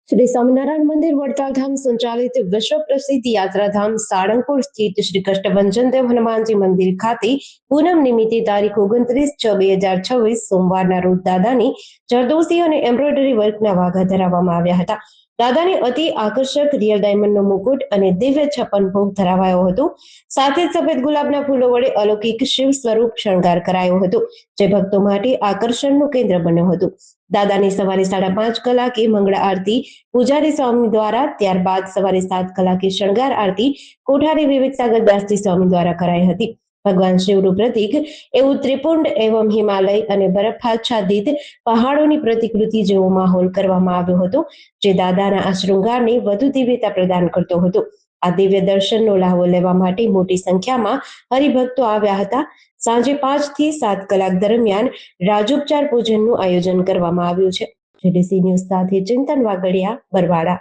શ્રી સ્વામિનારાયણ મંદિર વડતાલધામ સંચાલિત વિશ્વ પ્રસિદ્ધ યાત્રાધામ સાળંગપુર સ્થિત શ્રી કષ્ટભંજન દેવ હનુમાનજી મંદિર ખાતે પૂનમ નિમિત્તે તારીખ 29/6/2026 સોમવારના રોજ દાદાની જરદોશી અને એમ્બ્રોઇડરી વર્કના વાઘા ધરાવવામાં આવ્યા હતા. દાદાને અતિ આકર્ષક રિયલ ડાયમંડનો મુકુટ અને દિવ્ય 56 ભોગ ધરાવાયો હતો. સાથે જ સફેદ ગુલાબના ફૂલો વડે અલૌકિક શિવ સ્વરૂપ શણગાર કરાયો હતો, જે ભક્તો માટે આકર્ષણનું કેન્દ્ર બન્યો હતો. દાદાની સવારે 5:30 કલાકે મંગળા આરતી પૂજારી સ્વામી દ્વારા, ત્યારબાદ સવારે 7 કલાકે શણગાર આરતી કોઠારી વિવેક સાગરદાસજી સ્વામી દ્વારા કરાઈ હતી. ભગવાન શિવનું પ્રતીક એવું ત્રિપુંડ એવં હિમાલય અને બરફાચ્છાદિત પહાડોની પ્રતિકૃતિ જેવો માહોલ કરવામાં આવ્યો હતો, જે દાદાના આ શૃંગારને વધુ દિવ્યતા પ્રદાન કરતો હતો. આ દિવ્ય દર્શનનો લાહવો લેવા માટે મોટી સંખ્યામાં હરિભક્તો આવ્યા હતા. સાંજે 5 થી 7 કલાક દરમિયાન રાજોપચાર પૂજનનું આયોજન કરવામાં આવ્યું છે. જેડીસી ન્યૂઝ સાથે ચિંતન વાગડિયા, બરવાડા.